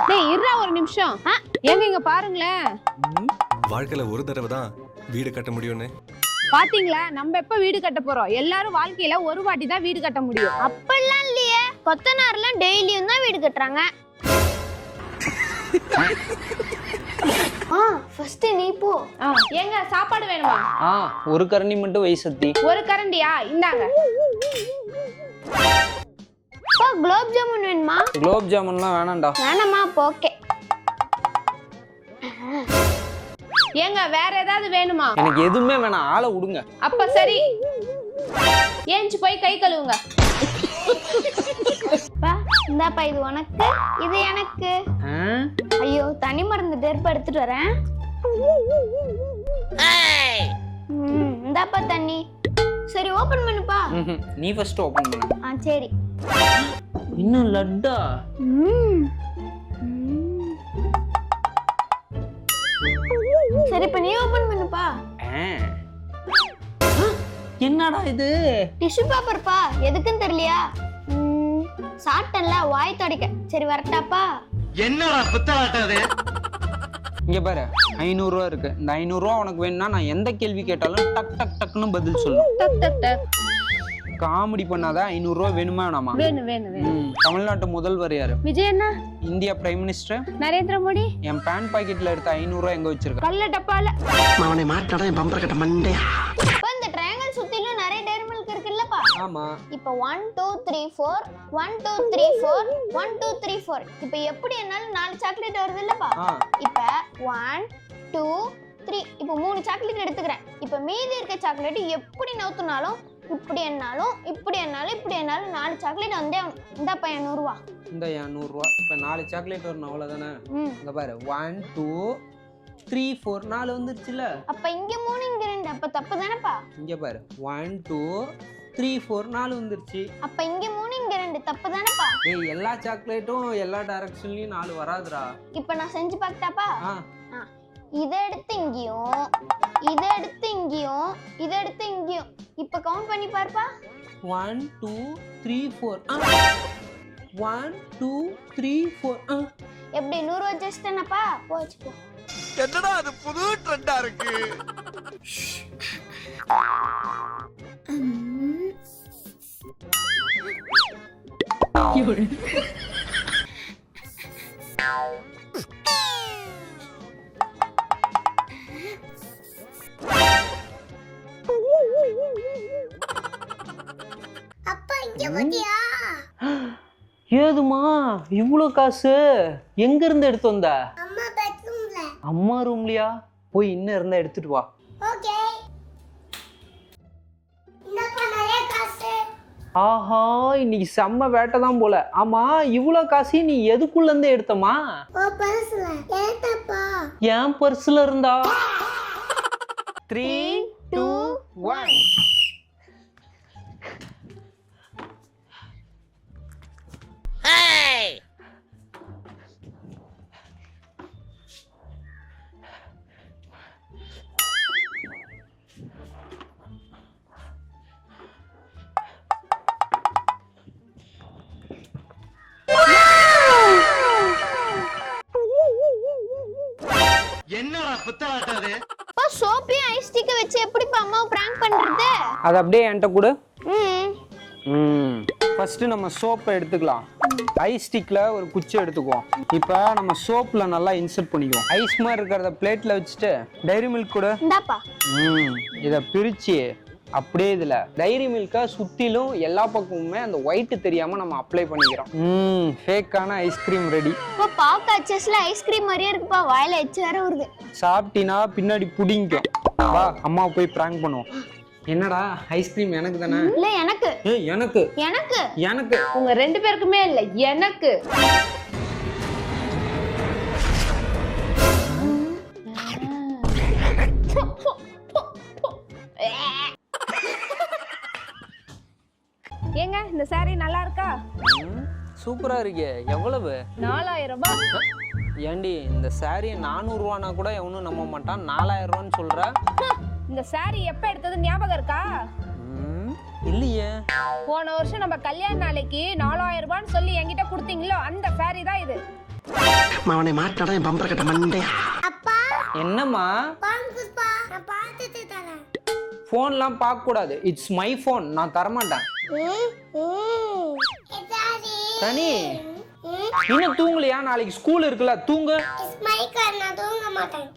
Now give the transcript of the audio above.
டேய் இருடா ஒரு நிமிஷம். ஏங்க இங்க பாருங்களேன். வாழ்க்கையில ஒரு தடவை தான் வீடு கட்ட முடியும்னு. பாத்தீங்களா, நம்ம எப்ப வீடு கட்ட போறோம்? எல்லாரும் வாழ்க்கையில ஒரு வாட்டி தான் வீடு கட்ட முடியும். அப்பெல்லாம் இல்லையே, கொத்தனார்லாம் டெய்லியும் தான் வீடு கட்டுறாங்க. ஃபர்ஸ்ட் நீ போ. ஏங்க சாப்பாடு வேணுமா? ஒரு கரண்டி மட்டும் வை சத்தி. ஒரு கரண்டியா? இந்தாங்க. குலோப் ஜாமுன் வேணுமா? குலோப் ஜாமுன்லாம் வேணாம்டா. வேணாமா? ஓகே. ஏங்க வேற ஏதாவது வேணுமா? எனக்கு எதுவுமே வேணாம், ஆளை விடுங்க. அப்ப சரி, ஏஞ்சி போய் கை கழுவுங்க. இந்தாப்பா, இது உனக்கு, இது எனக்கு. ஐயோ, தனி மருந்து டெர்ப் எடுத்துட்டு வரேன். இந்தாப்பா தண்ணி. சரி ஓபன் பண்ணுப்பா. நீ ஃபர்ஸ்ட் ஓபன் பண்ணு. சரி. இன்னும் லட்டா? சரி இப்ப நீ ஓபன் பண்ணுப்பா. என்னடா இது? டிஷ்யூ பேப்பர்ப்பா. எதுக்குன்னு தெரியலையா? சாட்டன்ல வாய் துடைக்க. சரி வரட்டாப்பா. என்னடா புத்தலாட்டாது? இங்க பாரு, 500 ரூபா இருக்கு. இந்த 500 ரூபா உனக்கு வேணும்னா நான் எந்த கேள்வி கேட்டாலும் டக் டக் டக்னு பதில் சொல்லணும். டக் டக் டக். காமெடி பண்ணாத. 500 ரூபா வேணுமா வேணாமா? வேணும் வேணும் வேணும். தமிழ்நாட்டு முதல்வர் யாரு? விஜய் அண்ணா. India prime minister Narendra Modi. என் பேண்ட் பாக்கெட்ல எடுத்த 500 ரூபா எங்க வச்சிருக்க? கல்ல டப்பால. அவனை மாட்டாடா என் பம்பர கட்ட மண்டையா. இந்த ட்ரையாங்கிள் சுத்திலும் நிறைய டேரி மில்க் இருக்குல்லப்பா. ஆமா. இப்போ 1 2 3 4 1 2 3 4 1 2 3 4. இப்போ எப்படி என்னால 4 சாக்லேட் வருது இல்லப்பா? இப்போ 1 2 3. இப்போ 3 சாக்லேட் எடுத்துக்கிறேன். இப்போ மீதி இருக்க சாக்லேட் எப்படி நவுத்துனாலும் இப்படி என்னாலும் 4 சாக்லேட் வந்தே. இந்தாப்பா 100 ரூபா. இந்த 100 ரூபா. இப்போ 4 சாக்லேட் வரணும் அவ்வளவுதானே? இங்க பாரு, 1 2 3 4 4 வந்துருச்சுல. அப்ப இங்க 3 இங்க 2. அப்ப தப்பு தானேப்பா? இங்க பாரு, 1 2 3 4 4 வந்துருச்சு. அப்ப இங்க 3 இங்க 2. தப்பு தானேப்பா? ஏய், எல்லா சாக்லேட்டும் எல்லா டைரக்ஷன்லயும் 4 வராதுடா. இப்போ நான் செஞ்சு பார்க்கட்டாப்பா? இதை எடுத்து இங்கேயும், இதை எடுத்து இங்கேயும், இதை எடுத்து இங்கேயும். இப்போ கவுண்ட் பண்ணி பாருப்பா. 1 2 3 4. 1 2 3 4. எப்படி 100 வச்சிட்டேனப்பா? போச்சு போ. என்னடா அது புது ட்ரெண்டா இருக்கு. அப்பா இங்க பாத்தியா? ஏதுமா இவ்ளோ காசு எங்க இருந்து எடுத்து வந்த? அம்மா பெட்ரூம்ல. அம்மா ரூம்லயா? போய் இன்னும் இருந்தா எடுத்துட்டு வா. ஓகே. இன்னப்பா நிறைய காசு. ஆஹா, இன்னைக்கு செம்ம வேட்டை தான் போல. ஆமா, இவ்ளோ காசு நீ எதுக்குள்ள இருந்து எடுத்தமா? ஓ பர்ஸ்ல. ஏத்தப்பா. என் பர்ஸ்ல இருந்தா? 3 2 1. என்னடா புத்தலாட்டாது? அப்பா சோப்பையும் ஐஸ் ஸ்டிக்க வச்சு எப்படிப்பா அம்மாவை பிராங்க் பண்றது? அது அப்படியே என்கிட்ட கொடு. ம். ஃபர்ஸ்ட் நம்ம சோப்பை எடுத்துக்கலாம். ஐஸ் ஸ்டிக்ல ஒரு குச்சி எடுத்துக்குவோம். இப்போ நம்ம சோப்ல நல்லா இன்சர்ட் பண்ணிக்குவோம். ஐஸ் மாதிரி இருக்கிறத பிளேட்ல வச்சுட்டு டைரி மில்க் கொடு. இந்தாப்பா. இதை பிரிச்சு அப்படியே இதுல டைரி மில்கா சுத்திலும் எல்லா பக்கமுமே அந்த ஒயிட் தெரியாம நம்ம அப்ளை பண்ணிக்கிறோம். ஃபேக்கான ஐஸ்கிரீம் ரெடி. இப்போ பாக்க அச்சஸ்ல ஐஸ்கிரீம் மாதிரியே இருக்குப்பா. வாயில எச்சு வேற வருது. சாப்பிட்டினா பின்னாடி புடிங்கும். வா அம்மா போய் பிராங்க் பண்ணுவோம். என்னடா ஐஸ்கிரீம் எனக்கு தானே? இல்ல எனக்கு. ஏய் எனக்கு. எனக்கு. எனக்கு. உங்க ரெண்டு பேருக்குமே இல்ல, எனக்கு. ஏங்க இந்த saree நல்லா இருக்கா? சூப்பரா இருக்கே. எவ்வளவு? 4000 ரூபாய். ஏண்டி இந்த saree 400 ரூபானா கூட எவனும் நம்ப மாட்டான். 4000 ரூபான்னு சொல்ற? இந்த saree எப்ப எடுத்தது ஞாபகம் இருக்கா? இல்லையே. போன வருஷம் நம்ம கல்யாண நாளைக்கு 4000 ரூபான்னு சொல்லி என்கிட்ட கொடுத்தீங்களோ அந்த saree தான் இது. அவனை மாட்டாடா என் பம்பர கட்ட மண்டையா. என்னம்மா ஃபோன்லாம் பார்க்க கூடாது. இட்ஸ் மை ஃபோன், நான் தரமாட்டேன். கனி இன்னும் தூங்கலையா? நாளைக்கு ஸ்கூல் இருக்குல்ல, தூங்கு. நான் தூங்க மாட்டேன்.